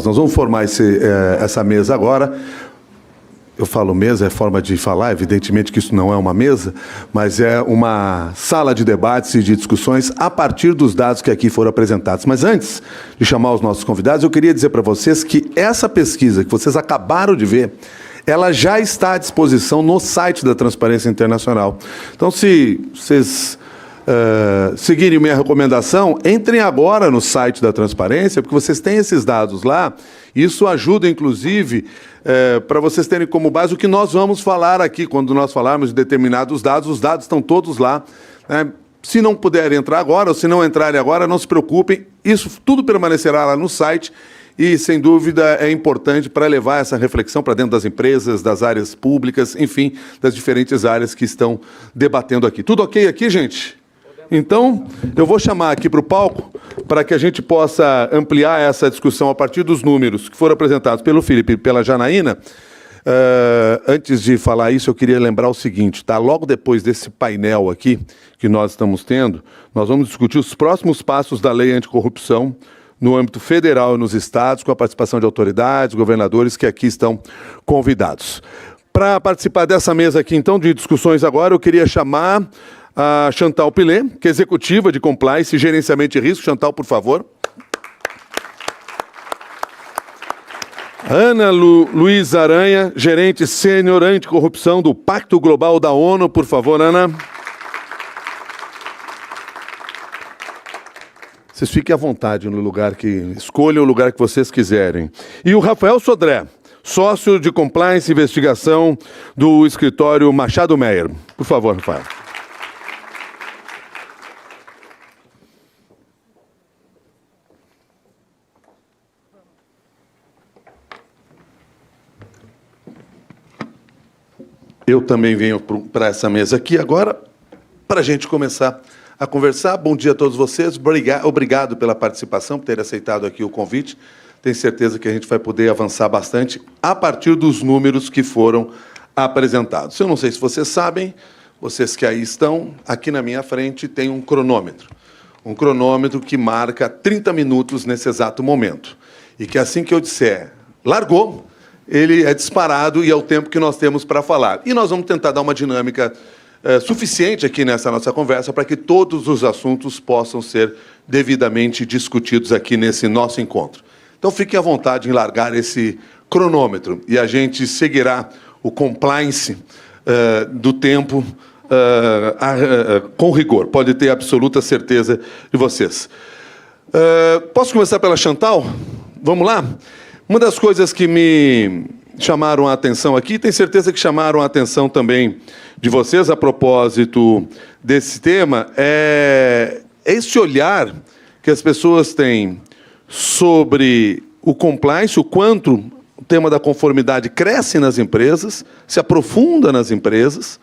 Nós vamos formar essa mesa agora. Eu falo mesa, é forma de falar, evidentemente que isso não é uma mesa, mas é uma sala de debates e de discussões a partir dos dados que aqui foram apresentados. Mas antes de chamar os nossos convidados, eu queria dizer para vocês que essa pesquisa que vocês acabaram de ver, ela já está à disposição no site da Transparência Internacional. Então, se vocês seguirem minha recomendação, entrem agora no site da Transparência, porque vocês têm esses dados lá. Isso ajuda, inclusive, para vocês terem como base o que nós vamos falar aqui. Quando nós falarmos de determinados dados, os dados estão todos lá. Se não puderem entrar agora, ou se não entrarem agora, não se preocupem. Isso tudo permanecerá lá no site e, sem dúvida, é importante para levar essa reflexão para dentro das empresas, das áreas públicas, enfim, das diferentes áreas que estão debatendo aqui. Tudo ok aqui, gente? Então, eu vou chamar aqui para o palco para que a gente possa ampliar essa discussão a partir dos números que foram apresentados pelo Felipe e pela Janaína. Antes de falar isso, eu queria lembrar o seguinte, tá? Logo depois desse painel aqui que nós estamos tendo, nós vamos discutir os próximos passos da lei anticorrupção no âmbito federal e nos estados, com a participação de autoridades, governadores que aqui estão convidados. Para participar dessa mesa aqui, então, de discussões agora, eu queria chamar a Chantal Pilet, que é executiva de Compliance e Gerenciamento de Risco. Chantal, por favor. Ana Luísa Aranha, gerente sênior anticorrupção do Pacto Global da ONU. Por favor, Ana. Vocês fiquem à vontade no lugar que... Escolham o lugar que vocês quiserem. E o Rafael Sodré, sócio de Compliance e Investigação do escritório Machado Meyer. Por favor, Rafael. Eu também venho para essa mesa aqui agora, para a gente começar a conversar. Bom dia a todos vocês. Obrigado pela participação, por ter aceitado aqui o convite. Tenho certeza que a gente vai poder avançar bastante a partir dos números que foram apresentados. Eu não sei se vocês sabem, vocês que aí estão, aqui na minha frente tem um cronômetro. Um cronômetro que marca 30 minutos nesse exato momento. E que assim que eu disser, largou, ele é disparado e é o tempo que nós temos para falar. E nós vamos tentar dar uma dinâmica suficiente aqui nessa nossa conversa para que todos os assuntos possam ser devidamente discutidos aqui nesse nosso encontro. Então, fiquem à vontade em largar esse cronômetro e a gente seguirá o compliance do tempo com rigor. Pode ter absoluta certeza de vocês. Posso começar pela Chantal? Vamos lá? Uma das coisas que me chamaram a atenção aqui, tenho certeza que chamaram a atenção também de vocês a propósito desse tema, é esse olhar que as pessoas têm sobre o compliance, o quanto o tema da conformidade cresce nas empresas, se aprofunda nas empresas,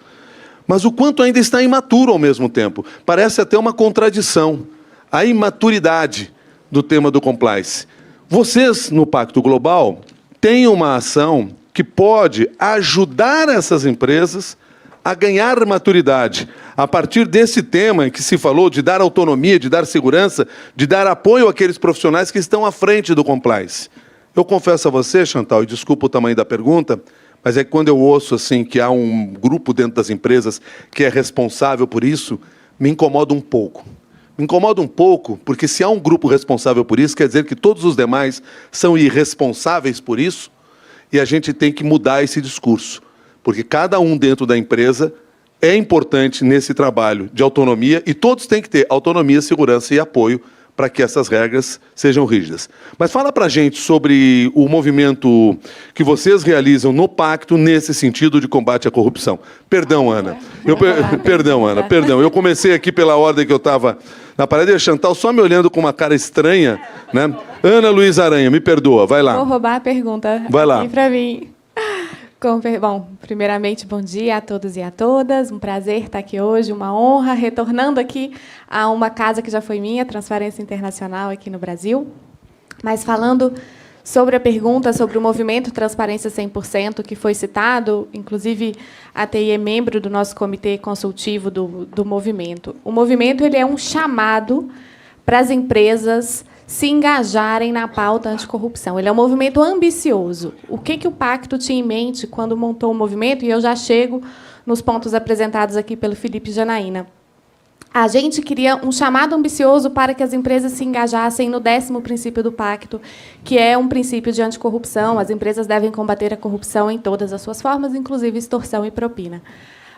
mas o quanto ainda está imaturo ao mesmo tempo. Parece até uma contradição, a imaturidade do tema do compliance. Vocês, no Pacto Global, têm uma ação que pode ajudar essas empresas a ganhar maturidade. A partir desse tema em que se falou de dar autonomia, de dar segurança, de dar apoio àqueles profissionais que estão à frente do compliance. Eu confesso a você, Chantal, e desculpa o tamanho da pergunta, mas é que quando eu ouço assim, que há um grupo dentro das empresas que é responsável por isso, me incomoda um pouco. Me incomoda um pouco, porque se há um grupo responsável por isso, quer dizer que todos os demais são irresponsáveis por isso, e a gente tem que mudar esse discurso, porque cada um dentro da empresa é importante nesse trabalho de autonomia, e todos têm que ter autonomia, segurança e apoio para que essas regras sejam rígidas. Mas fala para a gente sobre o movimento que vocês realizam no Pacto nesse sentido de combate à corrupção. Perdão, Ana. Perdão. Eu comecei aqui pela ordem que eu estava na parede, e a Chantal só me olhando com uma cara estranha, né? Ana Luísa Aranha, me perdoa, vai lá. Vou roubar a pergunta. Vai lá. Para mim. Bom, primeiramente, bom dia a todos e a todas. Um prazer estar aqui hoje, uma honra, retornando aqui a uma casa que já foi minha, Transparência Internacional, aqui no Brasil. Mas falando sobre a pergunta sobre o movimento Transparência 100%, que foi citado, inclusive a TI é membro do nosso comitê consultivo do movimento. O movimento ele é um chamado para as empresas se engajarem na pauta anticorrupção. Ele é um movimento ambicioso. O que o Pacto tinha em mente quando montou o movimento? E eu já chego nos pontos apresentados aqui pelo Felipe Janaína. A gente queria um chamado ambicioso para que as empresas se engajassem no 10º princípio do Pacto, que é um princípio de anticorrupção. As empresas devem combater a corrupção em todas as suas formas, inclusive extorsão e propina.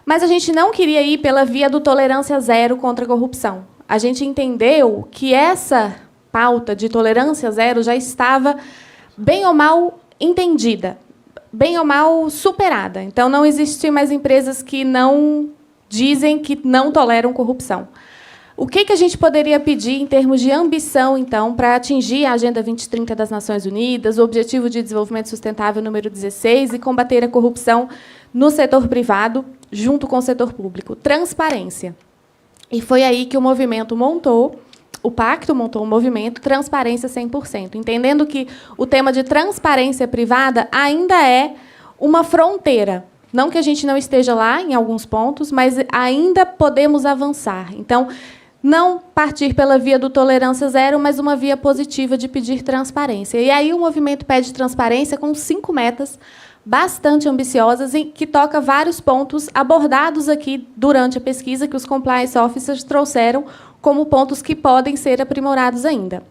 Mas a gente não queria ir pela via do tolerância zero contra a corrupção. A gente entendeu que essa pauta de tolerância zero já estava, bem ou mal, entendida, bem ou mal superada. Então, não existem mais empresas que não dizem que não toleram corrupção. O que a gente poderia pedir em termos de ambição, então, para atingir a Agenda 2030 das Nações Unidas, o Objetivo de Desenvolvimento Sustentável número 16 e combater a corrupção no setor privado, junto com o setor público? Transparência. E foi aí que o movimento montou, o Pacto montou um movimento Transparência 100%, entendendo que o tema de transparência privada ainda é uma fronteira. Não que a gente não esteja lá em alguns pontos, mas ainda podemos avançar. Então, não partir pela via do tolerância zero, mas uma via positiva de pedir transparência. E aí o movimento pede transparência com 5 metas bastante ambiciosas, que toca vários pontos abordados aqui durante a pesquisa, que os compliance officers trouxeram como pontos que podem ser aprimorados ainda.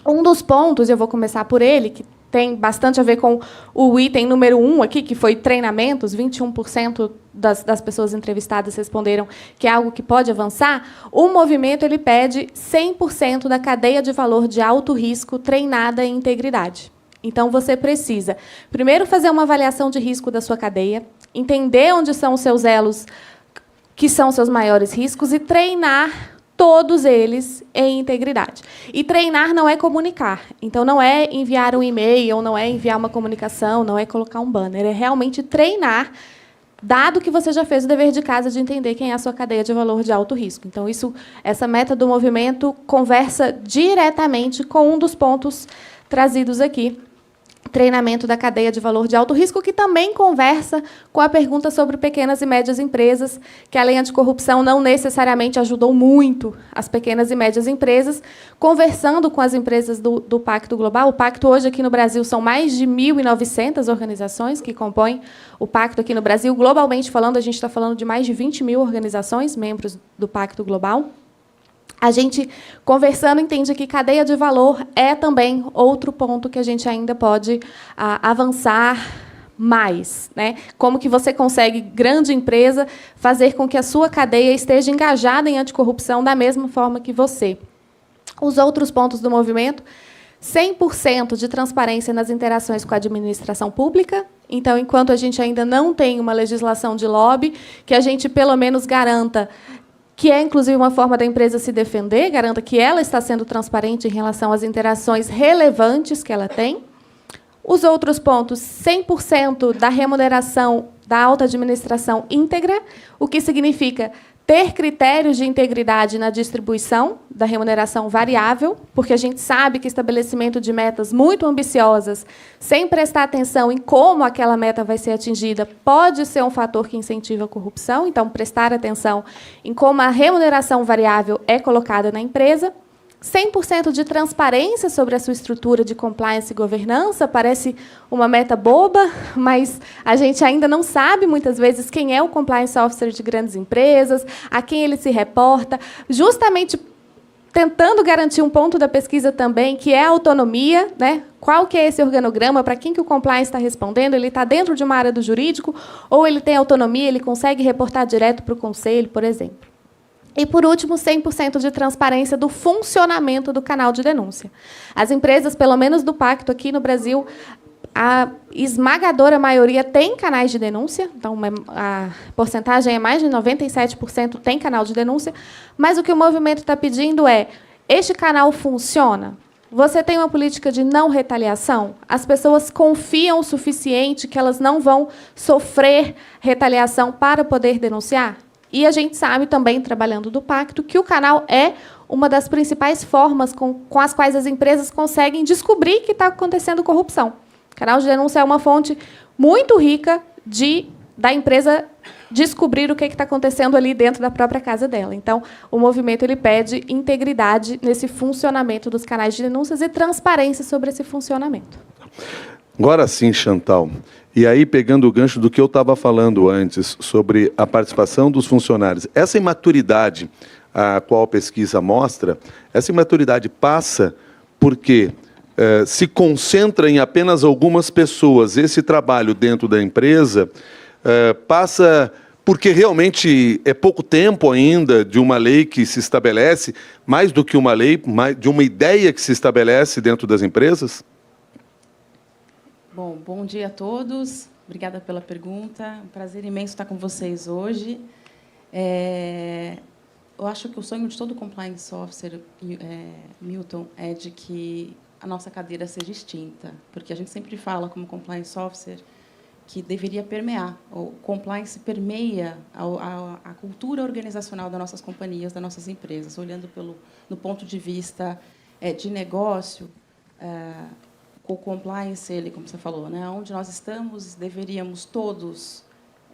Um dos pontos, eu vou começar por ele, que tem bastante a ver com o item número 1 aqui, que foi treinamentos. 21% das pessoas entrevistadas responderam que é algo que pode avançar. O movimento ele pede 100% da cadeia de valor de alto risco treinada em integridade. Então, você precisa, primeiro, fazer uma avaliação de risco da sua cadeia, entender onde são os seus elos, que são os seus maiores riscos, e treinar todos eles em integridade. E treinar não é comunicar. Então, não é enviar um e-mail, não é enviar uma comunicação, não é colocar um banner. É realmente treinar, dado que você já fez o dever de casa de entender quem é a sua cadeia de valor de alto risco. Então, essa meta do movimento conversa diretamente com um dos pontos trazidos aqui, treinamento da cadeia de valor de alto risco, que também conversa com a pergunta sobre pequenas e médias empresas, que a lei anticorrupção não necessariamente ajudou muito as pequenas e médias empresas, conversando com as empresas do Pacto Global. O Pacto hoje aqui no Brasil são mais de 1.900 organizações que compõem o Pacto aqui no Brasil. Globalmente falando, a gente está falando de mais de 20.000 organizações, membros do Pacto Global. A gente, conversando, entende que cadeia de valor é também outro ponto que a gente ainda pode avançar mais, né? Como que você consegue, grande empresa, fazer com que a sua cadeia esteja engajada em anticorrupção da mesma forma que você. Os outros pontos do movimento: 100% de transparência nas interações com a administração pública. Então, enquanto a gente ainda não tem uma legislação de lobby, que a gente, pelo menos, garanta que é, inclusive, uma forma da empresa se defender, garanta que ela está sendo transparente em relação às interações relevantes que ela tem. Os outros pontos: 100% da remuneração da alta administração íntegra, o que significa ter critérios de integridade na distribuição da remuneração variável, porque a gente sabe que estabelecimento de metas muito ambiciosas, sem prestar atenção em como aquela meta vai ser atingida, pode ser um fator que incentiva a corrupção. Então, prestar atenção em como a remuneração variável é colocada na empresa. 100% de transparência sobre a sua estrutura de compliance e governança. Parece uma meta boba, mas a gente ainda não sabe, muitas vezes, quem é o compliance officer de grandes empresas, a quem ele se reporta, justamente tentando garantir um ponto da pesquisa também, que é a autonomia, né? Qual que é esse organograma, para quem que o compliance está respondendo? Ele está dentro de uma área do jurídico ou ele tem autonomia, ele consegue reportar direto para o conselho, por exemplo. E, por último, 100% de transparência do funcionamento do canal de denúncia. As empresas, pelo menos do Pacto aqui no Brasil, a esmagadora maioria tem canais de denúncia, então a porcentagem é mais de 97% tem canal de denúncia, mas o que o movimento está pedindo é: este canal funciona? Você tem uma política de não retaliação? As pessoas confiam o suficiente que elas não vão sofrer retaliação para poder denunciar? E a gente sabe também, trabalhando do Pacto, que o canal é uma das principais formas com as quais as empresas conseguem descobrir que está acontecendo corrupção. O canal de denúncia é uma fonte muito rica de da empresa descobrir o que está acontecendo ali dentro da própria casa dela. Então, o movimento ele pede integridade nesse funcionamento dos canais de denúncias e transparência sobre esse funcionamento. Agora sim, Chantal. E aí, pegando o gancho do que eu estava falando antes, sobre a participação dos funcionários, essa imaturidade a qual a pesquisa mostra, essa imaturidade passa porque se concentra em apenas algumas pessoas. Esse trabalho dentro da empresa passa porque realmente é pouco tempo ainda de uma lei que se estabelece, mais do que uma lei, de uma ideia que se estabelece dentro das empresas? Bom dia a todos. Obrigada pela pergunta. Um prazer imenso estar com vocês hoje. Eu acho que o sonho de todo compliance officer, Milton, é de que a nossa cadeira seja extinta, porque a gente sempre fala, como compliance officer, que deveria permear. O compliance permeia a cultura organizacional das nossas companhias, das nossas empresas, olhando no ponto de vista de negócio. O compliance, ele, como você falou, né, onde nós estamos, deveríamos todos,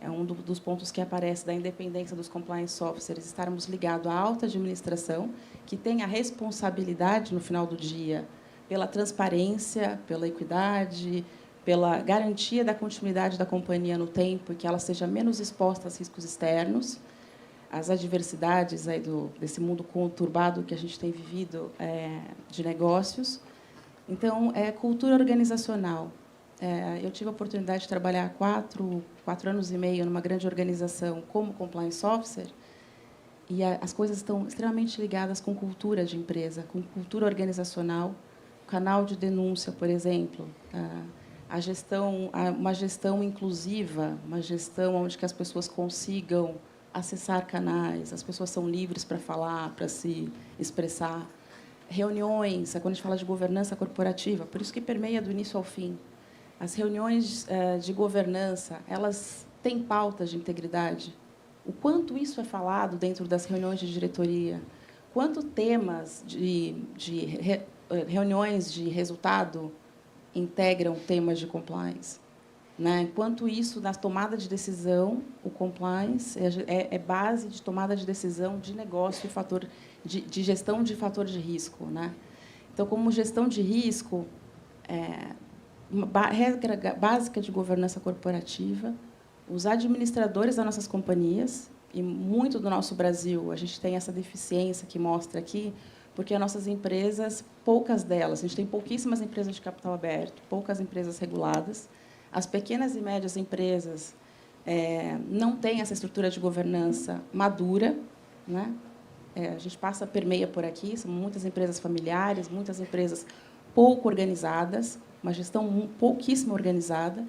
um dos pontos que aparece da independência dos compliance officers, estarmos ligados à alta administração, que tem a responsabilidade, no final do dia, pela transparência, pela equidade, pela garantia da continuidade da companhia no tempo e que ela seja menos exposta a riscos externos, as adversidades aí desse mundo conturbado que a gente tem vivido de negócios. Então, cultura organizacional. Eu tive a oportunidade de trabalhar 4 anos e meio numa grande organização como compliance officer, e as coisas estão extremamente ligadas com cultura de empresa, com cultura organizacional, canal de denúncia, por exemplo, uma gestão inclusiva, uma gestão onde que as pessoas consigam acessar canais, as pessoas são livres para falar, para se expressar. Reuniões, quando a gente fala de governança corporativa, por isso que permeia do início ao fim. As reuniões de governança, elas têm pautas de integridade. O quanto isso é falado dentro das reuniões de diretoria? Quanto temas de reuniões de resultado integram temas de compliance? Né? Enquanto isso, na tomada de decisão, o compliance é base de tomada de decisão de negócio e de gestão de fator de risco. Né? Então, como gestão de risco, uma regra básica de governança corporativa, os administradores das nossas companhias, e muito do nosso Brasil, a gente tem essa deficiência que mostra aqui, porque as nossas empresas, poucas delas, a gente tem pouquíssimas empresas de capital aberto, poucas empresas reguladas. As pequenas e médias empresas não têm essa estrutura de governança madura, né? A gente permeia por aqui, são muitas empresas familiares, muitas empresas pouco organizadas, uma gestão pouquíssimo organizada,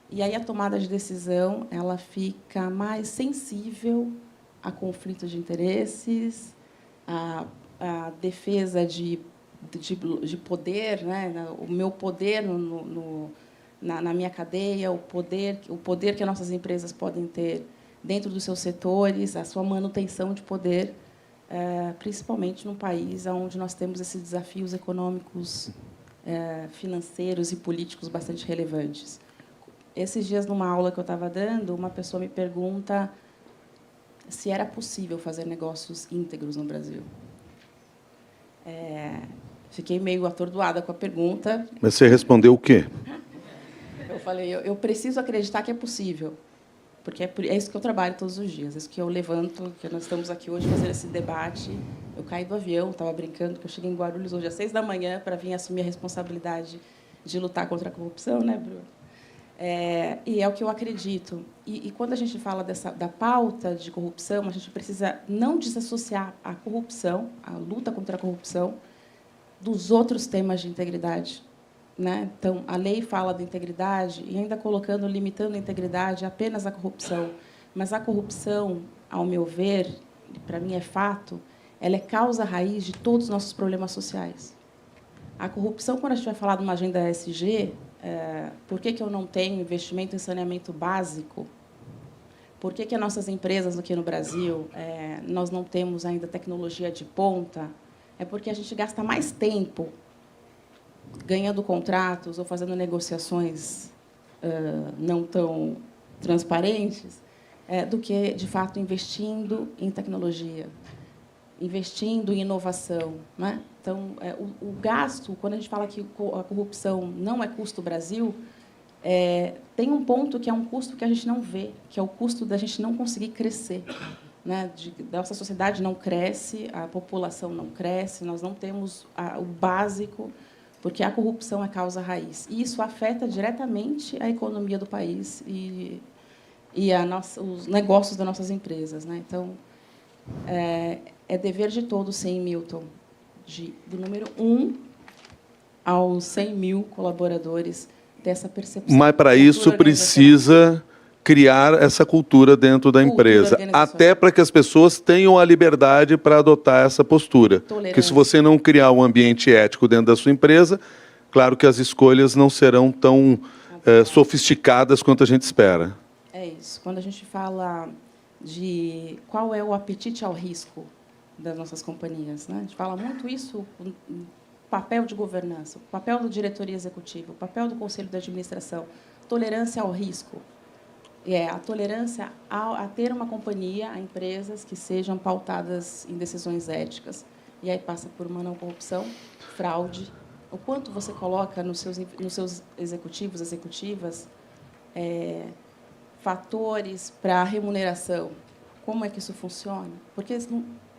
e aí a tomada de decisão ela fica mais sensível a conflitos de interesses, a defesa de poder, né? O meu poder na minha cadeia, o poder que as nossas empresas podem ter dentro dos seus setores, a sua manutenção de poder, principalmente num país onde nós temos esses desafios econômicos, financeiros e políticos bastante relevantes. Esses dias, numa aula que eu estava dando, uma pessoa me pergunta se era possível fazer negócios íntegros no Brasil. Fiquei meio atordoada com a pergunta. Mas você respondeu o quê? Eu falei, eu preciso acreditar que é possível, porque é isso que eu trabalho todos os dias, é isso que eu levanto, que nós estamos aqui hoje fazendo esse debate. Eu caí do avião, estava brincando, que eu cheguei em Guarulhos hoje às 6h para vir assumir a responsabilidade de lutar contra a corrupção, né, Bruno? E é o que eu acredito. E quando a gente fala da pauta de corrupção, a gente precisa não desassociar a corrupção, a luta contra a corrupção, dos outros temas de integridade. Né? Então, a lei fala da integridade e ainda limitando a integridade apenas à corrupção. Mas a corrupção, ao meu ver, para mim é fato, ela é causa raiz de todos os nossos problemas sociais. A corrupção, quando a gente vai falar de uma agenda ESG, por que eu não tenho investimento em saneamento básico? Por que as nossas empresas aqui no Brasil nós não temos ainda tecnologia de ponta? É porque a gente gasta mais tempo ganhando contratos ou fazendo negociações não tão transparentes, do que, de fato, investindo em tecnologia, investindo em inovação, né? Então, o gasto, quando a gente fala que a corrupção não é custo Brasil, tem um ponto que é um custo que a gente não vê, que é o custo da gente não conseguir crescer, né? Da nossa sociedade não cresce, a população não cresce, nós não temos o básico, porque a corrupção é causa raiz. E isso afeta diretamente a economia do país e os negócios das nossas empresas, né? Então, é dever de todos, sim, Milton, do número 1 aos 100 mil colaboradores, dessa percepção. Mas, para isso, precisa criar essa cultura dentro da empresa, até para que as pessoas tenham a liberdade para adotar essa postura. Porque, se você não criar um ambiente ético dentro da sua empresa, claro que as escolhas não serão tão sofisticadas quanto a gente espera. É isso. Quando a gente fala de qual é o apetite ao risco das nossas companhias, né? A gente fala muito isso, o papel de governança, o papel da diretoria executiva, o papel do conselho de administração, tolerância ao risco. A tolerância a ter uma companhia, a empresas que sejam pautadas em decisões éticas. E aí passa por uma não corrupção, fraude. O quanto você coloca nos seus executivos, executivas, fatores para remuneração. Como é que isso funciona? Porque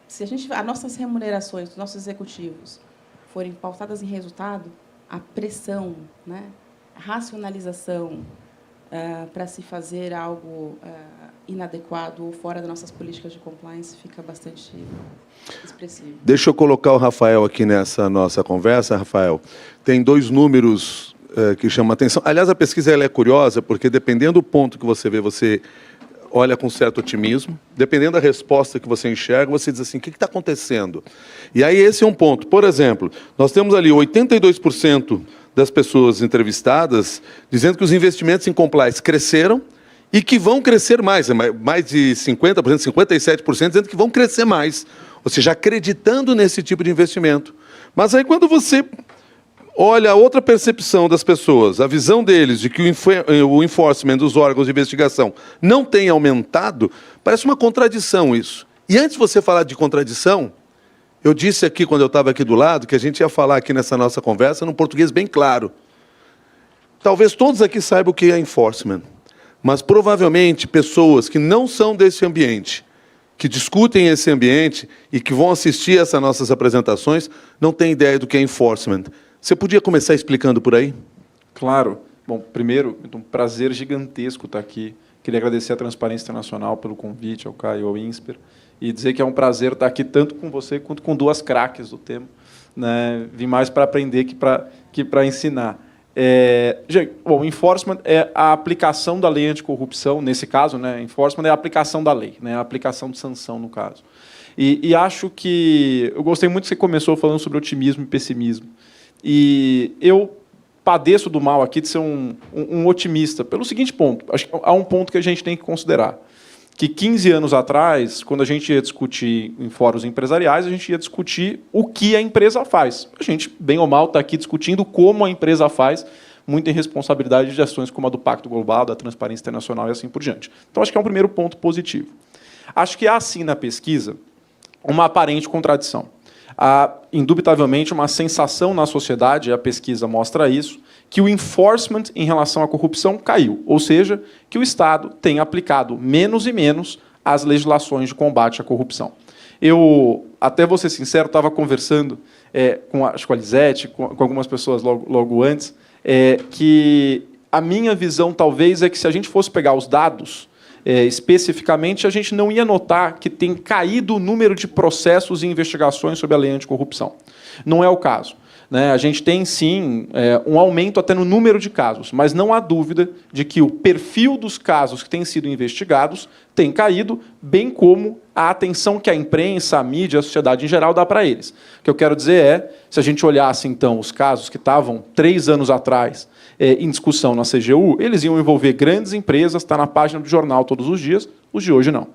se as nossas remunerações dos nossos executivos forem pautadas em resultado, a pressão, né, a racionalização para se fazer algo inadequado ou fora das nossas políticas de compliance fica bastante expressivo. Deixa eu colocar o Rafael aqui nessa nossa conversa. Rafael, tem 2 números que chamam a atenção. Aliás, a pesquisa ela é curiosa, porque, dependendo do ponto que você vê, você olha com certo otimismo. Dependendo da resposta que você enxerga, você diz assim, o que está acontecendo? E aí esse é um ponto. Por exemplo, nós temos ali 82% das pessoas entrevistadas dizendo que os investimentos em compliance cresceram e que vão crescer mais. Mais de 50%, 57% dizendo que vão crescer mais. Ou seja, acreditando nesse tipo de investimento. Mas aí, quando você olha a outra percepção das pessoas, a visão deles de que o enforcement dos órgãos de investigação não tem aumentado, parece uma contradição isso. E antes de você falar de contradição, eu disse aqui, quando eu estava aqui do lado, que a gente ia falar aqui nessa nossa conversa num português bem claro. Talvez todos aqui saibam o que é enforcement, mas provavelmente pessoas que não são desse ambiente, que discutem esse ambiente e que vão assistir essas nossas apresentações, não têm ideia do que é enforcement. Você podia começar explicando por aí? Claro. Bom, primeiro, um prazer gigantesco estar aqui. Queria agradecer à Transparência Internacional pelo convite, ao Caio e ao INSPER, e dizer que é um prazer estar aqui tanto com você quanto com 2 craques do tema. Né? Vim mais para aprender que para ensinar. Gente, bom, enforcement é a aplicação da lei anticorrupção, nesse caso, né? Enforcement é a aplicação da lei, né? A aplicação de sanção, no caso. E acho que... Eu gostei muito que você começou falando sobre otimismo e pessimismo. E eu padeço do mal aqui de ser um otimista, pelo seguinte ponto. Acho que há um ponto que a gente tem que considerar. Que 15 anos atrás, quando a gente ia discutir em fóruns empresariais, a gente ia discutir o que a empresa faz. A gente, bem ou mal, está aqui discutindo como a empresa faz, muito em responsabilidade de ações como a do Pacto Global, da Transparência Internacional e assim por diante. Então, acho que é um primeiro ponto positivo. Acho que há, sim, na pesquisa, uma aparente contradição. Há, indubitavelmente, uma sensação na sociedade, e a pesquisa mostra isso, que o enforcement em relação à corrupção caiu, ou seja, que o Estado tem aplicado menos e menos as legislações de combate à corrupção. Eu, até vou ser sincero, estava conversando com a Lisete, com algumas pessoas logo antes, que a minha visão, talvez, é que se a gente fosse pegar os dados, especificamente, a gente não ia notar que tem caído o número de processos e investigações sobre a lei anticorrupção. Não é o caso. A gente tem, sim, um aumento até no número de casos, mas não há dúvida de que o perfil dos casos que têm sido investigados tem caído, bem como a atenção que a imprensa, a mídia, a sociedade em geral dá para eles. O que eu quero dizer se a gente olhasse, então, os casos que estavam 3 anos atrás em discussão na CGU, eles iam envolver grandes empresas, está na página do jornal todos os dias, os de hoje não.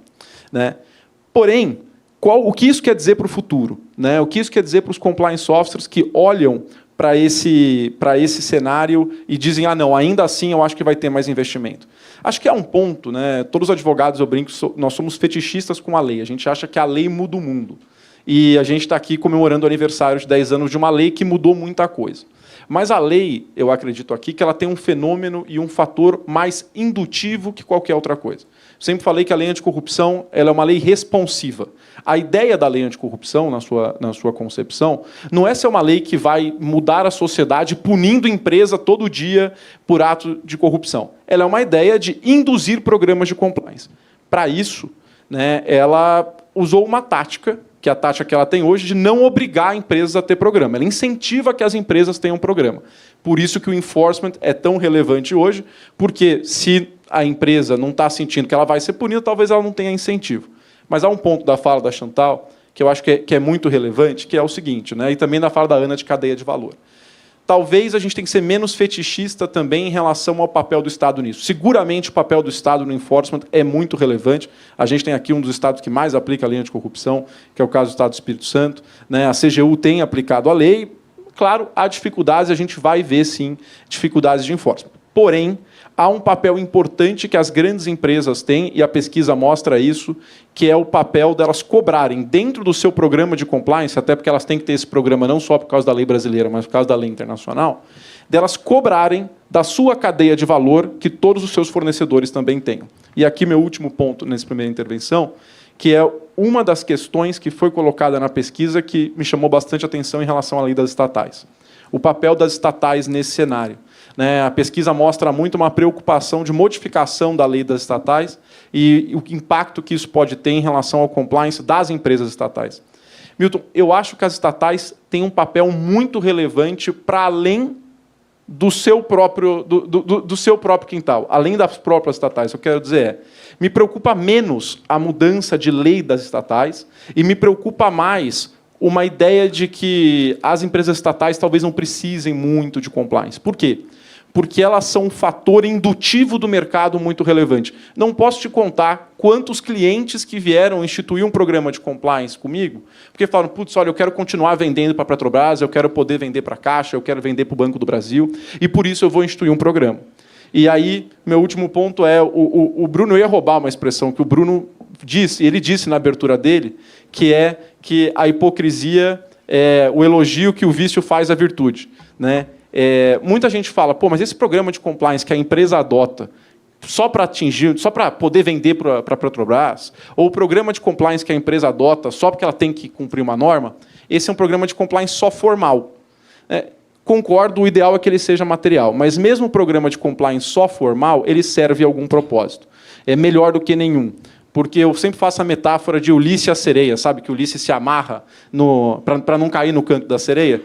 Porém, o que isso quer dizer para o futuro? O que isso quer dizer para os compliance officers que olham para esse cenário e dizem, não, ainda assim eu acho que vai ter mais investimento. Acho que há um ponto, né? Todos os advogados, eu brinco, nós somos fetichistas com a lei. A gente acha que a lei muda o mundo. E a gente está aqui comemorando o aniversário de 10 anos de uma lei que mudou muita coisa. Mas a lei, eu acredito aqui, que ela tem um fenômeno e um fator mais indutivo que qualquer outra coisa. Sempre falei que a lei anticorrupção ela é uma lei responsiva. A ideia da lei anticorrupção, na sua concepção, não é ser uma lei que vai mudar a sociedade punindo empresa todo dia por ato de corrupção. Ela é uma ideia de induzir programas de compliance. Para isso, né, ela usou uma tática, que é a tática que ela tem hoje, de não obrigar empresas a ter programa. Ela incentiva que as empresas tenham programa. Por isso que o enforcement é tão relevante hoje, porque se a empresa não está sentindo que ela vai ser punida, talvez ela não tenha incentivo. Mas há um ponto da fala da Chantal que eu acho que é muito relevante, que é o seguinte, né, e também na fala da Ana de cadeia de valor. Talvez a gente tenha que ser menos fetichista também em relação ao papel do Estado nisso. Seguramente o papel do Estado no enforcement é muito relevante. A gente tem aqui um dos estados que mais aplica a lei anticorrupção, que é o caso do Estado do Espírito Santo, né? A CGU tem aplicado a lei. Claro, há dificuldades, a gente vai ver, sim, dificuldades de enforcement. Porém, há um papel importante que as grandes empresas têm, e a pesquisa mostra isso, que é o papel delas cobrarem dentro do seu programa de compliance, até porque elas têm que ter esse programa não só por causa da lei brasileira, mas por causa da lei internacional, delas cobrarem da sua cadeia de valor que todos os seus fornecedores também tenham. E aqui meu último ponto nessa primeira intervenção, que é uma das questões que foi colocada na pesquisa que me chamou bastante atenção em relação à lei das estatais. O papel das estatais nesse cenário. A pesquisa mostra muito uma preocupação de modificação da lei das estatais e o impacto que isso pode ter em relação ao compliance das empresas estatais. Milton, eu acho que as estatais têm um papel muito relevante para além do seu próprio quintal, além das próprias estatais. Eu quero dizer, me preocupa menos a mudança de lei das estatais e me preocupa mais uma ideia de que as empresas estatais talvez não precisem muito de compliance. Por quê? Porque elas são um fator indutivo do mercado muito relevante. Não posso te contar quantos clientes que vieram instituir um programa de compliance comigo, porque falam, putz, olha, eu quero continuar vendendo para a Petrobras, eu quero poder vender para a Caixa, eu quero vender para o Banco do Brasil, e por isso eu vou instituir um programa. E aí, meu último ponto é, o Bruno, eu ia roubar uma expressão que o Bruno disse, ele disse na abertura dele, que é que a hipocrisia é o elogio que o vício faz à virtude, né? Muita gente fala, pô, mas esse programa de compliance que a empresa adota só para atingir, só para poder vender para a Petrobras, ou o programa de compliance que a empresa adota só porque ela tem que cumprir uma norma, esse é um programa de compliance só formal. Concordo, o ideal é que ele seja material, mas mesmo o programa de compliance só formal, ele serve a algum propósito. É melhor do que nenhum. Porque eu sempre faço a metáfora de Ulisses e a sereia, sabe? Que Ulisses se amarra para não cair no canto da sereia.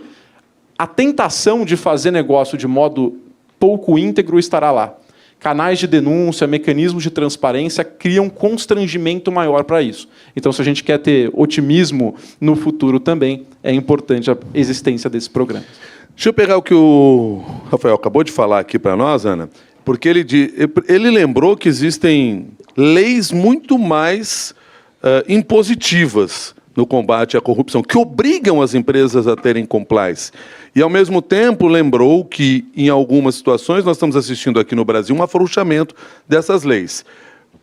A tentação de fazer negócio de modo pouco íntegro estará lá. Canais de denúncia, mecanismos de transparência criam constrangimento maior para isso. Então, se a gente quer ter otimismo no futuro também, é importante a existência desse programa. Deixa eu pegar o que o Rafael acabou de falar aqui para nós, Ana, porque ele lembrou que existem leis muito mais impositivas no combate à corrupção, que obrigam as empresas a terem compliance. E, ao mesmo tempo, lembrou que, em algumas situações, nós estamos assistindo aqui no Brasil um afrouxamento dessas leis.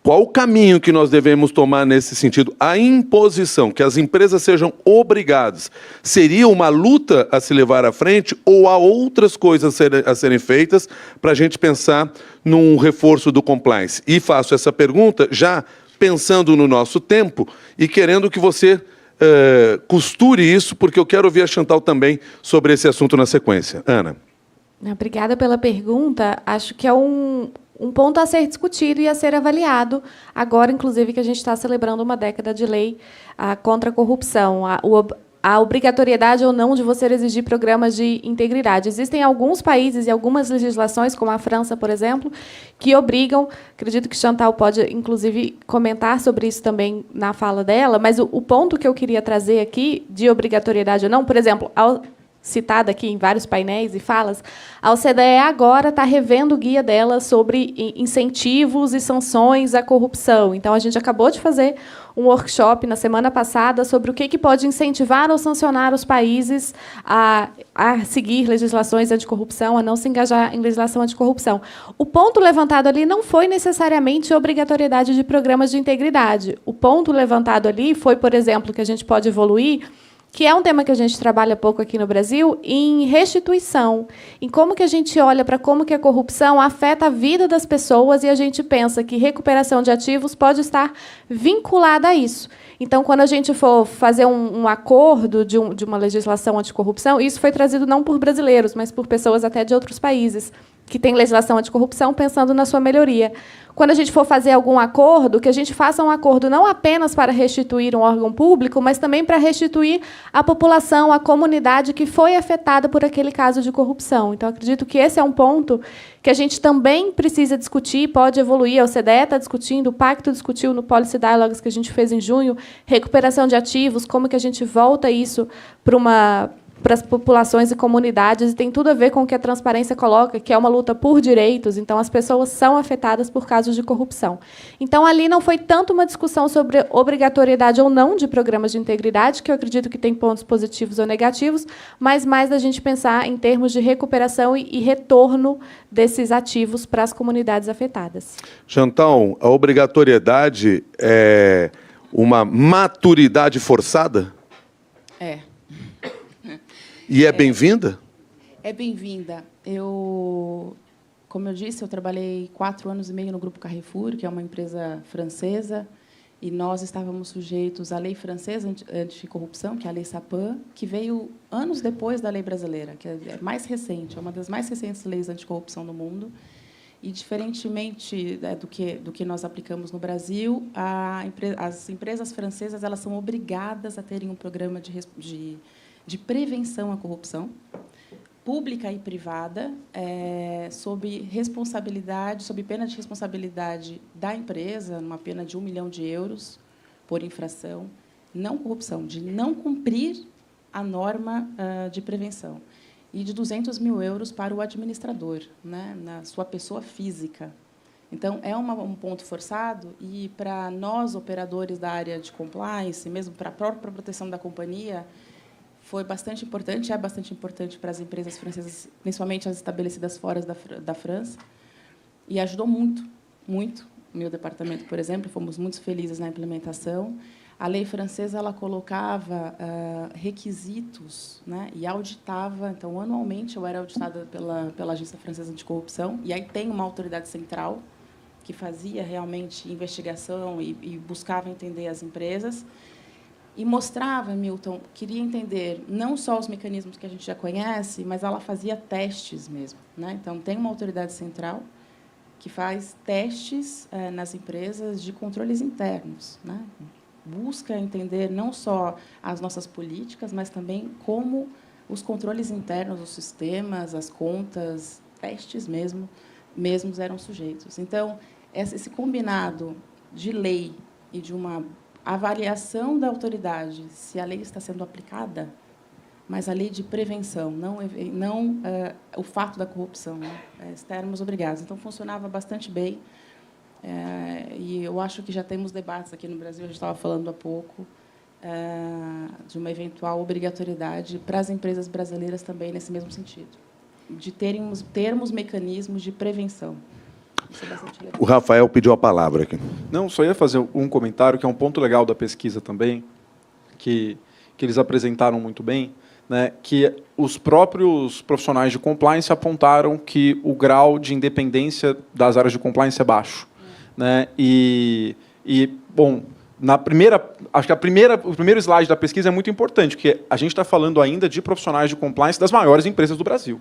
Qual o caminho que nós devemos tomar nesse sentido? A imposição, que as empresas sejam obrigadas, seria uma luta a se levar à frente ou há outras coisas a serem feitas para a gente pensar num reforço do compliance? E faço essa pergunta já pensando no nosso tempo e querendo que você costure isso, porque eu quero ouvir a Chantal também sobre esse assunto na sequência. Ana. Obrigada pela pergunta. Acho que é um ponto a ser discutido e a ser avaliado, agora, inclusive, que a gente está celebrando uma década de lei contra a corrupção. A obrigatoriedade ou não de você exigir programas de integridade. Existem alguns países e algumas legislações, como a França, por exemplo, que obrigam, acredito que Chantal pode, inclusive, comentar sobre isso também na fala dela, mas o ponto que eu queria trazer aqui, de obrigatoriedade ou não, por exemplo, citada aqui em vários painéis e falas, a OCDE agora está revendo o guia dela sobre incentivos e sanções à corrupção. Então, a gente acabou de fazer um workshop na semana passada sobre o que pode incentivar ou sancionar os países a seguir legislações anticorrupção, a não se engajar em legislação anticorrupção. O ponto levantado ali não foi necessariamente a obrigatoriedade de programas de integridade. O ponto levantado ali foi, por exemplo, que a gente pode evoluir, que é um tema que a gente trabalha pouco aqui no Brasil, em restituição, em como que a gente olha para como que a corrupção afeta a vida das pessoas e a gente pensa que recuperação de ativos pode estar vinculada a isso. Então, quando a gente for fazer um acordo de uma legislação anticorrupção, isso foi trazido não por brasileiros, mas por pessoas até de outros países que têm legislação anticorrupção, pensando na sua melhoria. Quando a gente for fazer algum acordo, que a gente faça um acordo não apenas para restituir um órgão público, mas também para restituir a população, a comunidade que foi afetada por aquele caso de corrupção. Então, acredito que esse é um ponto que a gente também precisa discutir, pode evoluir. A OCDE está discutindo, o Pacto discutiu no Policy Dialogues que a gente fez em junho, recuperação de ativos, como que a gente volta isso para as populações e comunidades, e tem tudo a ver com o que a transparência coloca, que é uma luta por direitos, então as pessoas são afetadas por casos de corrupção. Então, ali não foi tanto uma discussão sobre obrigatoriedade ou não de programas de integridade, que eu acredito que tem pontos positivos ou negativos, mas mais da gente pensar em termos de recuperação e retorno desses ativos para as comunidades afetadas. Chantal, a obrigatoriedade é uma maturidade forçada? É. E é bem-vinda? É bem-vinda. Como eu disse, eu trabalhei 4 anos e meio no Grupo Carrefour, que é uma empresa francesa, e nós estávamos sujeitos à lei francesa anticorrupção, que é a Lei Sapin, que veio anos depois da lei brasileira, que é mais recente, é uma das mais recentes leis anticorrupção do mundo. E, diferentemente do que nós aplicamos no Brasil, as empresas francesas elas são obrigadas a terem um programa de prevenção à corrupção, pública e privada, sob responsabilidade, sob pena de responsabilidade da empresa, numa pena de 1 milhão de euros por infração, não corrupção, de não cumprir a norma de prevenção, e de 200 mil euros para o administrador, né, na sua pessoa física. Então, é um ponto forçado, e, para nós, operadores da área de compliance, mesmo para a própria proteção da companhia, foi bastante importante, é bastante importante para as empresas francesas, principalmente as estabelecidas fora da França, e ajudou muito, muito. O meu departamento, por exemplo, fomos muito felizes na implementação. A lei francesa ela colocava requisitos, né, e auditava. Então, anualmente, eu era auditada pela Agência Francesa Anticorrupção, e aí tem uma autoridade central que fazia realmente investigação e buscava entender as empresas. E mostrava, Milton, queria entender não só os mecanismos que a gente já conhece, mas ela fazia testes mesmo, né? Então, tem uma autoridade central que faz testes nas empresas de controles internos, né? Busca entender não só as nossas políticas, mas também como os controles internos, os sistemas, as contas, testes mesmos eram sujeitos. Então, esse combinado de lei e de uma avaliação da autoridade, se a lei está sendo aplicada, mas a lei de prevenção, não o fato da corrupção, né? Estarmos obrigados. Então, funcionava bastante bem. E eu acho que já temos debates aqui no Brasil, a gente estava falando há pouco, de uma eventual obrigatoriedade para as empresas brasileiras também nesse mesmo sentido, de termos mecanismos de prevenção. O Rafael pediu a palavra aqui. Não, só ia fazer um comentário, que é um ponto legal da pesquisa também, que eles apresentaram muito bem, né, que os próprios profissionais de compliance apontaram que o grau de independência das áreas de compliance é baixo, né? Bom, acho que o primeiro slide da pesquisa é muito importante, porque a gente está falando ainda de profissionais de compliance das maiores empresas do Brasil,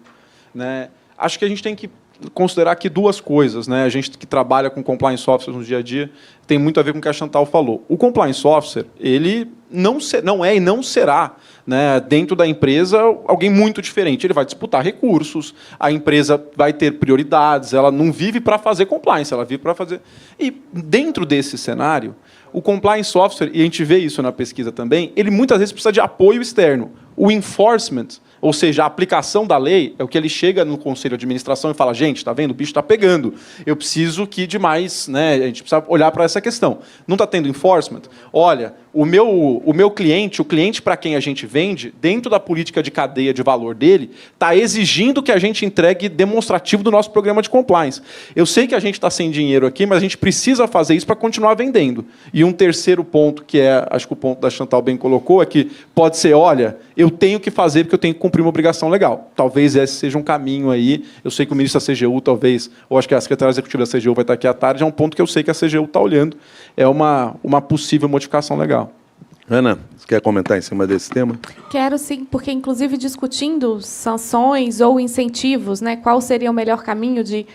né? Acho que a gente tem que considerar aqui 2 coisas, né? A gente que trabalha com compliance officers no dia a dia tem muito a ver com o que a Chantal falou. O compliance officer, ele não é e não será, né, dentro da empresa alguém muito diferente. Ele vai disputar recursos, a empresa vai ter prioridades, ela não vive para fazer compliance, ela vive para fazer... E dentro desse cenário, o compliance officer, e a gente vê isso na pesquisa também, ele muitas vezes precisa de apoio externo. O enforcement, ou seja, a aplicação da lei, é o que ele chega no conselho de administração e fala, gente, está vendo, o bicho está pegando, eu preciso que demais, né, a gente precisa olhar para essa questão. Não está tendo enforcement? Olha, o meu cliente, o cliente para quem a gente vende, dentro da política de cadeia de valor dele, está exigindo que a gente entregue demonstrativo do nosso programa de compliance. Eu sei que a gente está sem dinheiro aqui, mas a gente precisa fazer isso para continuar vendendo. E um terceiro ponto, que acho que o ponto da Chantal bem colocou, é que pode ser, olha, eu tenho que fazer porque eu tenho que cumprir uma obrigação legal. Talvez esse seja um caminho aí. Eu sei que o ministro da CGU, talvez, ou acho que a secretária executiva da CGU vai estar aqui à tarde, é um ponto que eu sei que a CGU está olhando. É uma possível modificação legal. Ana, você quer comentar em cima desse tema? Quero sim, porque, inclusive, discutindo sanções ou incentivos, né, qual seria o melhor caminho de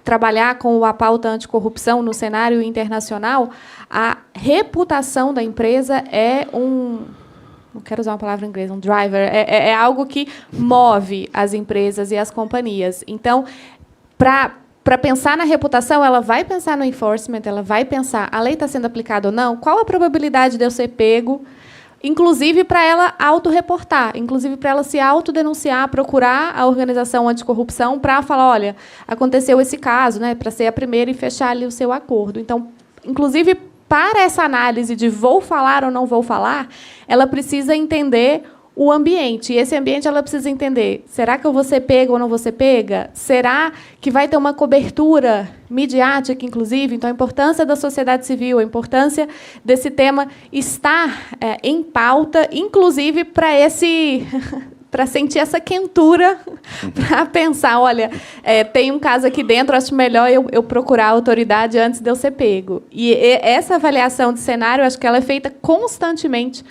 trabalhar com a pauta anticorrupção no cenário internacional, a reputação da empresa é não quero usar uma palavra em inglês, um driver, é algo que move as empresas e as companhias. Então, para pensar na reputação, ela vai pensar no enforcement, ela vai pensar, a lei está sendo aplicada ou não? Qual a probabilidade de eu ser pego? Inclusive para ela autorreportar, inclusive para ela se autodenunciar, procurar a organização anticorrupção para falar, olha, aconteceu esse caso, né, para ser a primeira e fechar ali o seu acordo. Então, inclusive, para essa análise de vou falar ou não vou falar, ela precisa entender o ambiente. E esse ambiente ela precisa entender, será que eu vou ser pega ou não vou ser pega? Será que vai ter uma cobertura midiática, inclusive? Então, a importância da sociedade civil, a importância desse tema estar em pauta, inclusive para para sentir essa quentura, para pensar, olha, tem um caso aqui dentro, acho melhor eu procurar a autoridade antes de eu ser pego. E essa avaliação de cenário, acho que ela é feita constantemente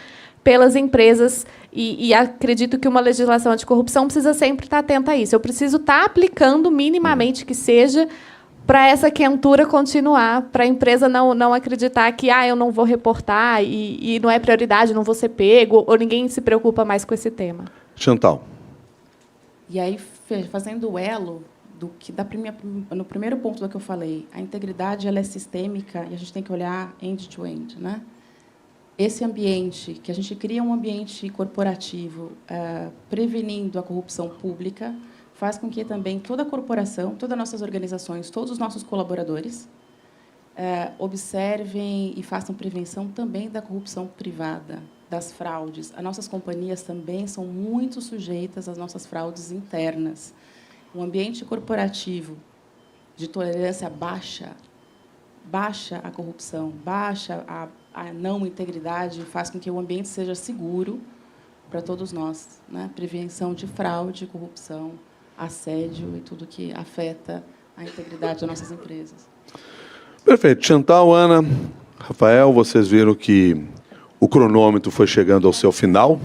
pelas empresas e acredito que uma legislação anticorrupção precisa sempre estar atenta a isso. Eu preciso estar aplicando minimamente que seja para essa quentura continuar, para a empresa não acreditar que eu não vou reportar e não é prioridade, não vou ser pego, ou ninguém se preocupa mais com esse tema. Chantal. E aí, fazendo o elo no primeiro ponto do que eu falei, a integridade ela é sistêmica e a gente tem que olhar end-to-end, né? Esse ambiente, que a gente cria um ambiente corporativo prevenindo a corrupção pública, faz com que também toda a corporação, todas as nossas organizações, todos os nossos colaboradores observem e façam prevenção também da corrupção privada, das fraudes. As nossas companhias também são muito sujeitas às nossas fraudes internas. Um ambiente corporativo de tolerância baixa a corrupção, baixa a não integridade, faz com que o ambiente seja seguro para todos nós, né? Prevenção de fraude, corrupção, assédio e tudo que afeta a integridade das nossas empresas. Perfeito. Chantal, Ana, Rafael, vocês viram que o cronômetro foi chegando ao seu final,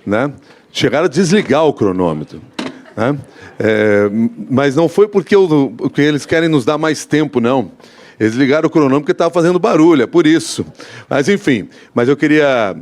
né? Chegaram a desligar o cronômetro, né? Mas não foi porque eles querem nos dar mais tempo, não. Eles ligaram o cronômetro porque estava fazendo barulho, é por isso. Mas, enfim, eu queria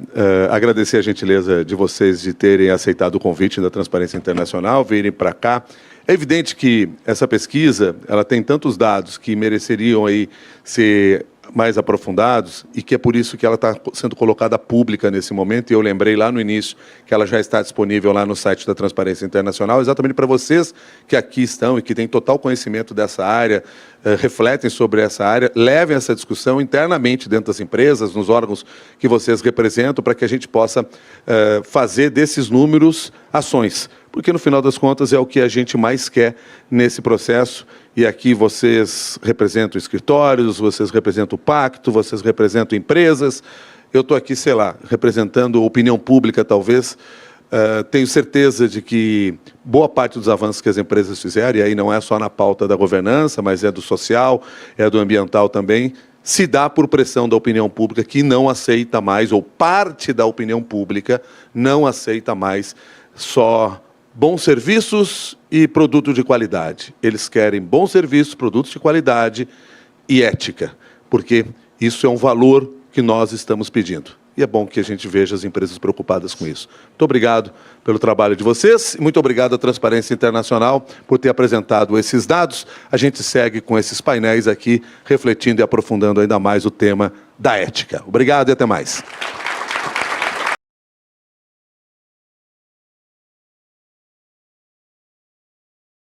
agradecer a gentileza de vocês de terem aceitado o convite da Transparência Internacional, virem para cá. É evidente que essa pesquisa ela tem tantos dados que mereceriam aí ser mais aprofundados e que é por isso que ela está sendo colocada pública nesse momento. E eu lembrei lá no início que ela já está disponível lá no site da Transparência Internacional, exatamente para vocês que aqui estão e que têm total conhecimento dessa área, refletem sobre essa área, levem essa discussão internamente dentro das empresas, nos órgãos que vocês representam, para que a gente possa fazer desses números ações. Porque, no final das contas, é o que a gente mais quer nesse processo. E aqui vocês representam escritórios, vocês representam o pacto, vocês representam empresas. Eu estou aqui, sei lá, representando a opinião pública, talvez. Tenho certeza de que boa parte dos avanços que as empresas fizeram, e aí não é só na pauta da governança, mas é do social, é do ambiental também, se dá por pressão da opinião pública que não aceita mais, ou parte da opinião pública não aceita mais só bons serviços e produto de qualidade. Eles querem bons serviços, produtos de qualidade e ética, porque isso é um valor que nós estamos pedindo. E é bom que a gente veja as empresas preocupadas com isso. Muito obrigado pelo trabalho de vocês e muito obrigado à Transparência Internacional por ter apresentado esses dados. A gente segue com esses painéis aqui, refletindo e aprofundando ainda mais o tema da ética. Obrigado e até mais.